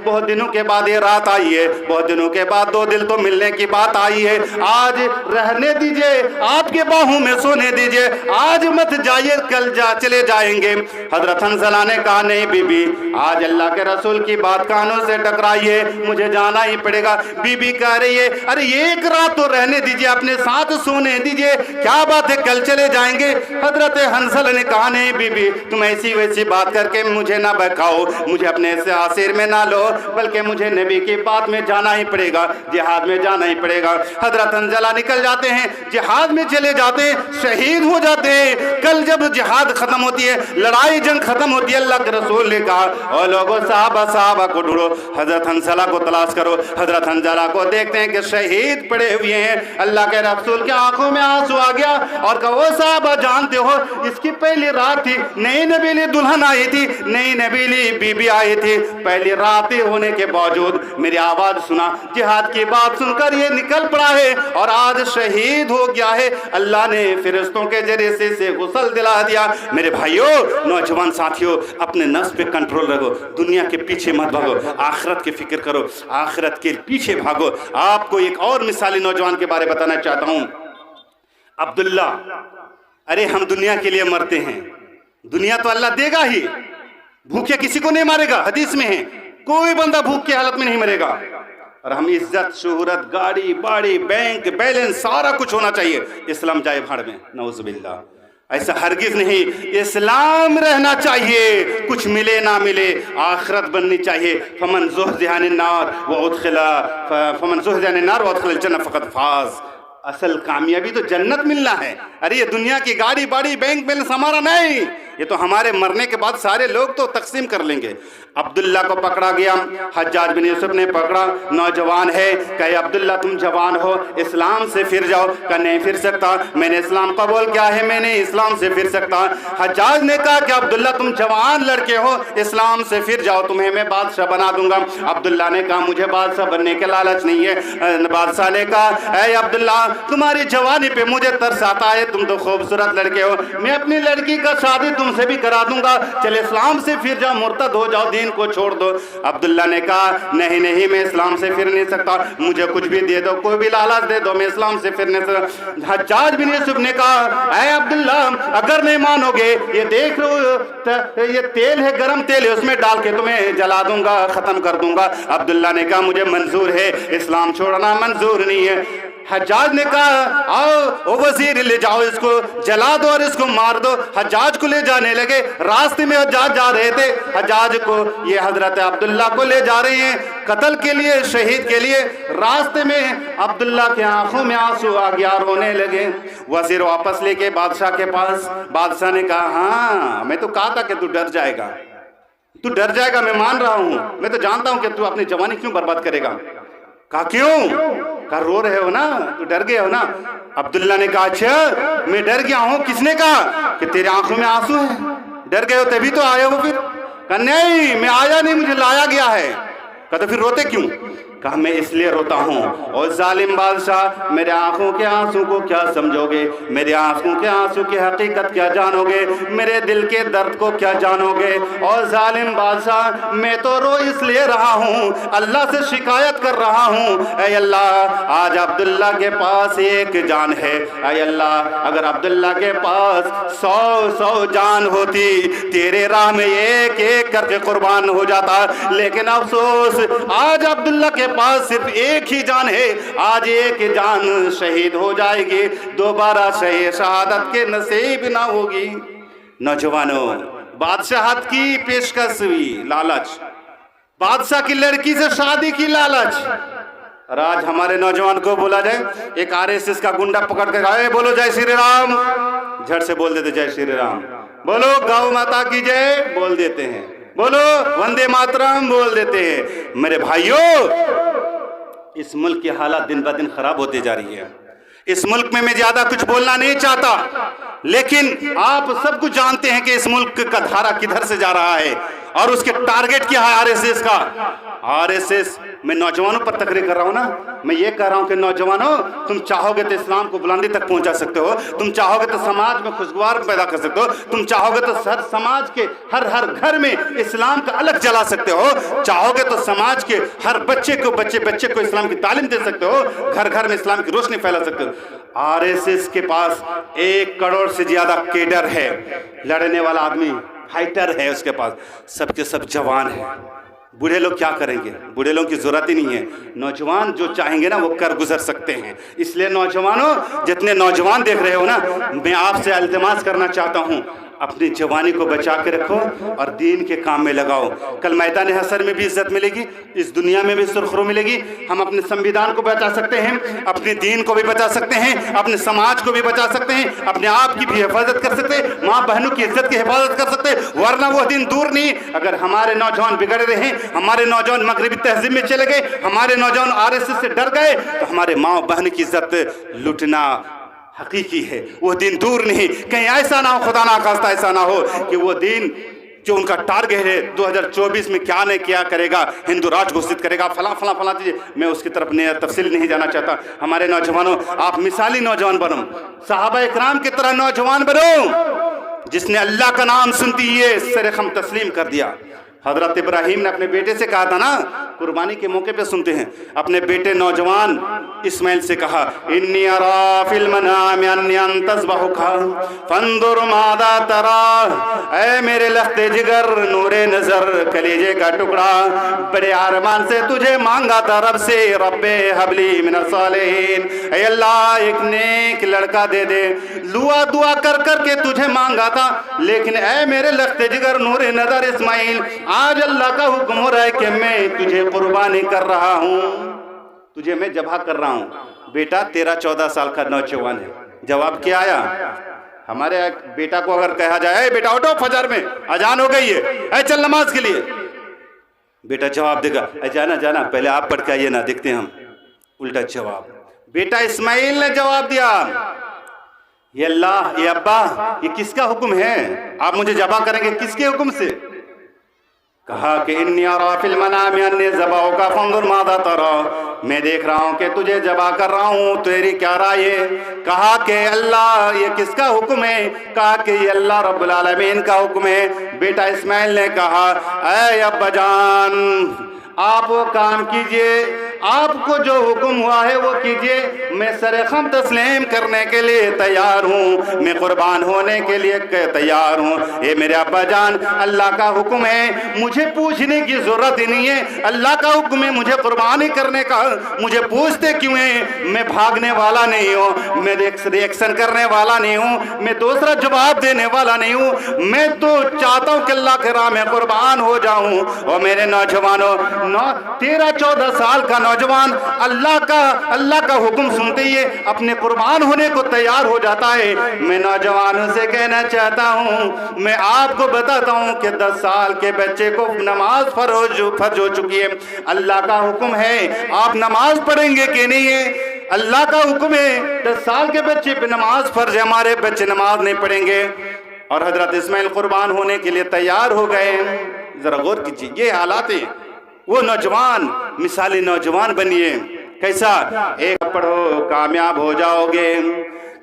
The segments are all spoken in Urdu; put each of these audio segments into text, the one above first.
بہت دنوں کے بعد یہ رات آئی ہے, بہت دنوں کے بعد دو دل تو ملنے کی بات آئی ہے. آج رہنے دیجئے, آپ کے باہوں میں سونے دیجئے, آج مت جائیے, کل چلے جائیں گے. حضرت حنظلہ نے کہا نہیں بی بی, آج اللہ کے رسول کی بات کانوں سے ٹکرائیے, مجھے جانا ہی پڑے گا. بی بی کہہ رہی ہے ارے ایک رات تو رہنے دیجئے, اپنے ساتھ سونے دیجئے, کیا بات ہے کل چلے جائیں گے. حضرت حنظلہ نے کہا نہیں بی بی, تم ایسی ویسی بات کر کے مجھے نہ بہکاؤ, مجھے اپنے آسیر میں نہ لو, بلکہ مجھے نبی کی بات میں جانا ہی پڑے گا, جہاد میں جانا ہی پڑے گا. حضرت حنظلہ نکل جاتے ہیں, جہاد میں چلے جاتے ہیں, شہید ہو جاتے ہیں. کل جب جہاد ختم ہوتی ہے, لڑائی جنگ ختم ہوتی ہے, اللہ کے رسول نے کہا اور لوگوں صحابہ کو ڈھونڈو, حضرت حنظلہ کو تلاش کرو. حضرت حنظلہ کو دیکھتے ہیں کہ شہید پڑے ہوئے ہیں. اللہ کے رسول کے آنکھوں میں آنسو آ گیا اور کہا وہ صحابہ جانتے ہو اس کی پہلی رات تھی, نئی نبیلی دلہن آئی تھی, نئی نبیلی بی بی آئی تھی, پہلی رات ہونے کے باوجود میری آواز سنا, جہاد کی بات سن کر یہ نکل پڑا ہے اور آج شہید ہو گیا ہے. اللہ نے فرشتوں کے ذریعے سے غسل دلا دیا. میرے بھائیو, نوجوان ساتھیو, اپنے نفس پہ کنٹرول رکھو, دنیا کے پیچھے مت بھاگو, آخرت کی فکر کرو, آخرت کے پیچھے بھاگو. آپ کو ایک اور مثالی نوجوان کے بارے بتانا چاہتا ہوں, عبداللہ. ارے ہم دنیا کے لیے مرتے ہیں, دنیا تو اللہ دے گا ہی, بھوکے کسی کو نہیں مارے گا, حدیث میں ہے کوئی بندہ بھوک کی حالت میں نہیں مرے گا. اور ہم عزت, شہرت, گاڑی باڑی, بینک بیلنس, سارا کچھ ہونا چاہیے, اسلام جائے بھاڑ میں, نعوذ باللہ, ایسا ہرگز نہیں. اسلام رہنا چاہیے, کچھ ملے نہ ملے, آخرت بننی چاہیے. فمن زحزح عن النار وادخل الجنہ فقد فاز. اصل کامیابی تو جنت ملنا ہے. ارے یہ دنیا کی گاڑی باڑی بینک بیلنس ہمارا نہیں, یہ تو ہمارے مرنے کے بعد سارے لوگ تو تقسیم کر لیں گے. عبداللہ کو پکڑا گیا, حجاج بن یوسف نے پکڑا, نوجوان ہے, کہے عبداللہ تم جوان ہو, اسلام سے پھر جاؤ. کہ نہیں پھر سکتا, میں نے اسلام قبول کیا ہے, میں نے اسلام سے پھر سکتا. حجاج نے کہا کہ عبداللہ تم جوان لڑکے ہو, اسلام سے پھر جاؤ, تمہیں میں بادشاہ بنا دوں گا. عبداللہ نے کہا مجھے بادشاہ بننے کے لالچ نہیں ہے. بادشاہ نے کہا اے عبداللہ, تمہاری جوانی پہ مجھے ترس آتا ہے, تم تو خوبصورت لڑکے ہو, میں اپنی لڑکی کا شادی تم سے بھی کرا دوں گا, چل اسلام سے پھر جاؤ, مرتد ہو جاؤ, دین کو چھوڑ دو. عبداللہ نے کہا نہیں نہیں, میں اسلام سے پھر نہیں سکتا, مجھے کچھ بھی دے دو, کوئی بھی لالچ دے دو, میں اسلام سے پھر نہیں سکتا. حجاج بن یوسف نے کہا اے عبداللہ اگر نہیں مانو گے, یہ دیکھ لو یہ تیل ہے, گرم تیل ہے, اس میں ڈال کے تمہیں جلا دوں گا, ختم کر دوں گا. عبداللہ نے کہا مجھے منظور ہے, اسلام چھوڑنا منظور نہیں ہے. حجاج نے کہا آؤ وزیر لے جاؤ, اس کو جلا دو اور اس کو مار دو. حجاج کو لے جانے لگے, راستے میں حجاج جا رہے تھے, حجاج کو یہ حضرت عبداللہ کو لے جا رہے ہیں قتل کے لیے, شہید کے لیے. راستے میں عبداللہ کے آنکھوں میں آنسو آ گیا, رونے لگے. وزیر واپس لے کے بادشاہ کے پاس, بادشاہ نے کہا ہاں میں تو کہا تھا کہ تو ڈر جائے گا, تو ڈر جائے گا, میں مان رہا ہوں, میں تو جانتا ہوں کہ تو اپنی جوانی کیوں برباد کرے گا. کہا کیوں؟ کہا رو رہے ہو نا, تو ڈر گئے ہو نا. عبداللہ نے کہا اچھا میں ڈر گیا ہوں, کس نے کہا؟ کہ تیرے آنکھوں میں آنسو ہے, ڈر گئے ہو تبھی تو آئے ہو. پھر کہا نہیں میں آیا نہیں, مجھے لایا گیا ہے. کہا تو پھر روتے کیوں؟ کہا میں اس لیے روتا ہوں, اور ظالم بادشاہ میرے آنکھوں کے آنسو کو کیا سمجھو گے, میرے آنکھوں کے آنسو کی حقیقت کیا جانو گے, میرے دل کے درد کو کیا جانو گے. اور ظالم بادشاہ میں تو رو اس لیے رہا ہوں, اللہ سے شکایت کر رہا ہوں, اے اللہ آج عبداللہ کے پاس ایک جان ہے, اے اللہ اگر عبداللہ کے پاس 100 جان ہوتی, تیرے راہ میں ایک ایک کر کے قربان ہو جاتا. لیکن افسوس آج عبداللہ کے پاس صرف ایک ہی جان ہے, آج ایک جان شہید ہو جائے گی, دوبارہ شہادت کے نصیب نہ ہوگی. نوجوانوں, بادشاہت کی پیشکش ہوئی, لالچ, بادشاہ کی لڑکی سے شادی کی لالچ. اور آج ہمارے نوجوان کو بولا جائے, ایک RSS کا گنڈا پکڑ کے کہا بولو جے شری رام, جھٹ سے بول دیتے جے شری رام, بولو گاؤ ماتا کی جے بول دیتے ہیں, بولو وندے ماترم بول دیتے ہیں. میرے بھائیوں, اس ملک کی حالات دن بہ دن خراب ہوتے جا رہی ہے. اس ملک میں زیادہ کچھ بولنا نہیں چاہتا, لیکن آپ سب کچھ جانتے ہیں کہ اس ملک کا دھارا کدھر سے جا رہا ہے. اور اس کے ٹارگٹ کیا ہے RSS کا. RSS میں نوجوانوں پر تقریر کر رہا ہوں نا, میں یہ کہہ رہا ہوں کہ نوجوانوں تم چاہو گے تو اسلام کو بلندی تک پہنچا سکتے ہو, تم چاہو گے تو سماج میں خوشگوار پیدا کر سکتے ہو, تم چاہو گے تو ہر سماج کے ہر گھر میں اسلام کا الگ جلا سکتے ہو, چاہو گے تو سماج کے ہر بچے کو اسلام کی تعلیم دے سکتے ہو, گھر گھر میں اسلام کی روشنی پھیلا سکتے ہو. RSS کے پاس 1 کروڑ سے زیادہ کیڈر ہے, لڑنے والا آدمی فائٹر ہے اس کے پاس, سب کے سب جوان ہیں. بوڑھے لوگ کیا کریں گے؟ بوڑھے لوگوں کی ضرورت ہی نہیں ہے, نوجوان جو چاہیں گے نا وہ کر گزر سکتے ہیں. اس لیے نوجوانوں, جتنے نوجوان دیکھ رہے ہو نا, میں آپ سے التماس کرنا چاہتا ہوں اپنی جوانی کو بچا کے رکھو اور دین کے کام میں لگاؤ. کل میدان حشر میں بھی عزت ملے گی, اس دنیا میں بھی سرخرو ملے گی. ہم اپنے سنویدھان کو بچا سکتے ہیں, اپنے دین کو بھی بچا سکتے ہیں, اپنے سماج کو بھی بچا سکتے ہیں, اپنے آپ کی بھی حفاظت کر سکتے ہیں, ماں بہنوں کی عزت کی حفاظت کر سکتے ہیں. ورنہ وہ دن دور نہیں, اگر ہمارے نوجوان بگڑ رہے ہیں, ہمارے نوجوان مغربی تہذیب میں چلے گئے, ہمارے نوجوان RSS سے ڈر گئے, تو ہمارے ماں بہن کی عزت لٹنا حقیقی ہے. وہ دن دور نہیں, کہیں ایسا نہ ہو, خدا نہ خواستہ ایسا نہ ہو کہ وہ دن جو ان کا ٹارگٹ ہے 2024 میں کیا نہیں کیا کرے گا, ہندو راج گھوشت کرے گا, فلاں فلاں فلاں چیزیں, میں اس کی طرف تفصیل نہیں جانا چاہتا. ہمارے نوجوانوں, آپ مثالی نوجوان بنو, صحابہ اکرام کی طرح نوجوان بنو, جس نے اللہ کا نام سنتی یہ سر خم تسلیم کر دیا. حضرت ابراہیم نے اپنے بیٹے سے کہا تھا نا, قربانی کے موقع پہ سنتے ہیں, اپنے بیٹے نوجوان اسماعیل سے کہا, انی ارا فی المنام انی انتذبحک فانظر ماذا تری. اے میرے لخت جگر, نور نظر, کلیجے کا ٹکڑا, بڑے ارمان سے تجھے مانگا تھا رب سے, رب ہب لی من الصالحین, اے اللہ ایک نیک لڑکا دے دے. دعا کر کے تجھے مانگا تھا, لیکن اے میرے لخت جگر نور نظر اسماعیل, آج اللہ کا حکم ہو رہا ہے کہ میں تجھے قربانی کر رہا ہوں, تجھے میں ذبح کر رہا ہوں. بیٹا 13-14 سال کا نوجوان ہے. جواب کیا آیا؟ ہمارے بیٹا کو اگر کہا جائے, اے بیٹا اٹھو فجر میں اذان ہو گئی ہے, اے چل نماز کے لیے, بیٹا جواب دے گا, اے جانا پہلے آپ پڑھ کے آئیے نا, دیکھتے ہیں ہم. الٹا جواب بیٹا اسماعیل نے جواب دیا, یہ اللہ, یہ ابا, یہ کس کا حکم ہے؟ آپ مجھے ذبح کریں گے کس کے حکم سے؟ کہا کہ انی ارا فی المنام انی ذبحک فانظر ماذا تری, میں دیکھ رہا ہوں کہ تجھے ذبح کر رہا ہوں, تیری کیا رائے ہے؟ کہا کہ اللہ یہ کس کا حکم ہے؟ کہا کہ یہ اللہ رب العالمین کا حکم ہے. بیٹا اسماعیل نے کہا, اے ابا جان آپ وہ کام کیجئے, آپ کو جو حکم ہوا ہے وہ کیجئے, میں سر خم تسلیم کرنے کے لیے تیار ہوں, میں قربان ہونے کے لیے تیار ہوں. اے میرے ابا جان, اللہ کا حکم ہے, مجھے پوچھنے کی ضرورت ہی نہیں ہے, اللہ کا حکم ہے مجھے قربانی کرنے کا, مجھے پوچھتے کیوں ہیں؟ میں بھاگنے والا نہیں ہوں, میں ریئیکشن کرنے والا نہیں ہوں, میں دوسرا جواب دینے والا نہیں ہوں, میں تو چاہتا ہوں کہ اللہ کے راہ میں قربان ہو جاؤں. اور میرے نوجوانوں, 13-14 سال کا نوجوان اللہ کا حکم سنتے ہی اپنے قربان ہونے کو تیار ہو جاتا ہے. میں نوجوانوں سے کہنا چاہتا ہوں, میں آپ کو بتاتا ہوں کہ 10 سال کے بچے کو نماز فرض ہو چکی ہے. اللہ کا حکم ہے, آپ نماز پڑھیں گے کہ نہیں ہے؟ اللہ کا حکم ہے, 10 سال کے بچے پہ نماز فرض ہے, ہمارے بچے نماز نہیں پڑھیں گے. اور حضرت اسماعیل قربان ہونے کے لیے تیار ہو گئے. ذرا غور کیجیے, یہ حالات ہیں. وہ نوجوان مثالی نوجوان بنیے. کیسا؟ ایک پڑھو کامیاب ہو جاؤ گے.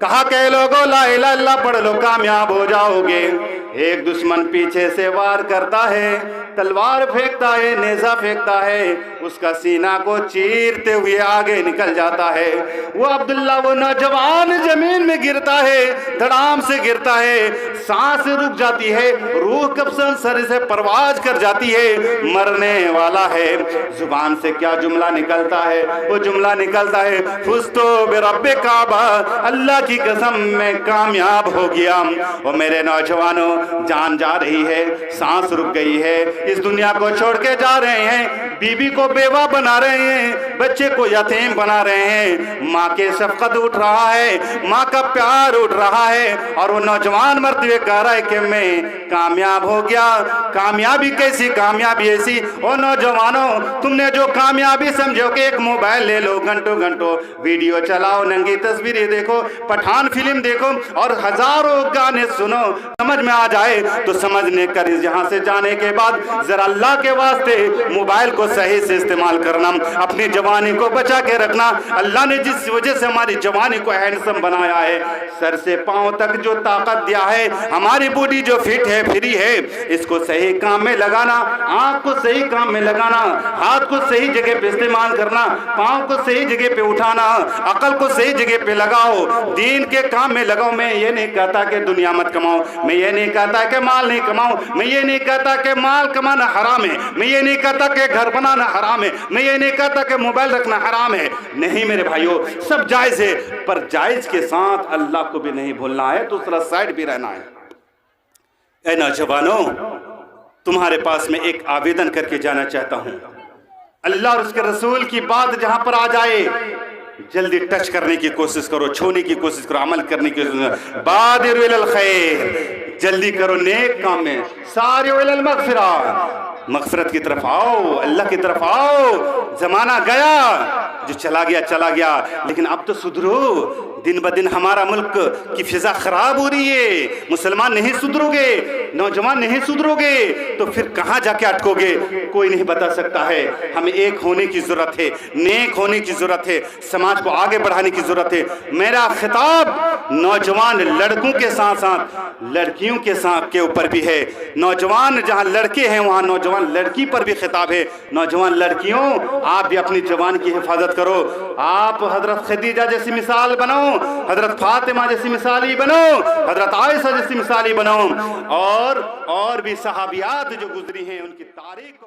کہا کہ لوگوں لا الہ الا اللہ پڑھ لو کامیاب ہو جاؤ گے. ایک دشمن پیچھے سے وار کرتا ہے, تلوار پھینکتا ہے, نیزہ پھینکتا ہے, اس کا سینہ کو چیرتے ہوئے آگے نکل جاتا ہے. وہ عبداللہ وہ نوجوان زمین میں گرتا ہے, دھڑام سے گرتا ہے, سانس رک جاتی ہے, روح کبسن سر سے پرواز کر جاتی ہے, مرنے والا ہے. زبان سے کیا جملہ نکلتا ہے؟ وہ جملہ نکلتا ہے, فزتو برب کعبہ, اللہ کی قسم میں کامیاب ہو گیا. اور میرے نوجوانوں, جان جا رہی ہے, سانس رک گئی ہے, اس دنیا کو چھوڑ کے جا رہے ہیں, بیوی کو بیوہ بنا رہے ہیں, بچے کو یتیم بنا رہے ہیں, ماں کے شفقت اٹھ رہا ہے, ماں کا پیار اٹھ رہا ہے, اور وہ نوجوان مرد ہوئے کہہ رہا ہے کہ میں کامیاب ہو گیا. کامیابی کیسی؟ کامیابی ایسی, اور نوجوانوں تم نے جو کامیابی سمجھو کہ ایک موبائل لے لو, گھنٹوں گھنٹوں ویڈیو چلاؤ, ننگی تصویریں دیکھو, پٹھان فلم دیکھو, اور ہزاروں گانے سنو, سمجھ میں آ جائے تو سمجھنے کر یہاں سے جانے کے بعد ذرا اللہ کے واسطے موبائل کو صحیح سے استعمال کرنا، اپنی جوانی کو بچا کے رکھنا۔ اللہ نے جس وجہ سے ہماری جوانی کو ہینڈسم بنایا ہے، سر سے پاؤں تک جو طاقت دیا ہے، ہماری باڈی جو فٹ ہے، فری ہے، اس کو صحیح کام میں لگانا، آنکھ کو صحیح کام میں لگانا، ہاتھ کو صحیح جگہ پہ استعمال کرنا، پاؤں کو صحیح جگہ پہ اٹھانا، عقل کو صحیح جگہ پہ لگاؤ، دین کے کام میں لگاؤ۔ میں یہ نہیں کہتا کہ دنیا مت کماؤ، میں یہ نہیں کہتا کہ مال نہیں کماؤ، میں یہ نہیں کہتا کہ مال کمانا حرام ہے، میں یہ نہیں کہتا کہ گھر بنانا حرام ہے، میں یہ نہیں کہتا کہ موبائل رکھنا حرام ہے، نہیں میرے بھائیوں، سب جائز ہے، پر جائز کے ساتھ اللہ کو بھی نہیں بھولنا ہے، دوسرا سائڈ بھی رہنا ہے۔ اے نوجوانوں، تمہارے پاس میں ایک آویدن کر کے جانا چاہتا ہوں۔ اللہ اور اس کے رسول کی بات جہاں پر آ جائے، جلدی ٹچ کرنے کی کوشش کرو، چھونے کی کوشش کرو، عمل کرنے کی کوشش کرو۔ بادروا الی الخیر، جلدی کرو نیک کام میں، سارعوا الی المغفرہ، مغفرت کی طرف آؤ، اللہ کی طرف آؤ۔ زمانہ گیا، جو چلا گیا چلا گیا، لیکن اب تو سدھرو۔ دن بدن ہمارا ملک کی فضا خراب ہو رہی ہے، مسلمان نہیں سدھرو گے، نوجوان نہیں سدھرو گے تو پھر کہاں جا کے اٹکو گے؟ کوئی نہیں بتا سکتا ہے۔ ہمیں ایک ہونے کی ضرورت ہے، نیک ہونے کی ضرورت ہے، سماج کو آگے بڑھانے کی ضرورت ہے۔ میرا خطاب نوجوان لڑکوں کے ساتھ ساتھ لڑکیوں کے اوپر بھی ہے۔ نوجوان جہاں لڑکے ہیں وہاں نوجوان لڑکی پر بھی خطاب ہے۔ نوجوان لڑکیوں، آپ بھی اپنی جوان کی حفاظت کرو، آپ حضرت خدیجہ جیسی مثال بنو، حضرت فاطمہ جیسی مثالی بنو، حضرت عائشہ جیسی مثالی بنو، اور بھی صحابیات جو گزری ہیں ان کی تاریخ کو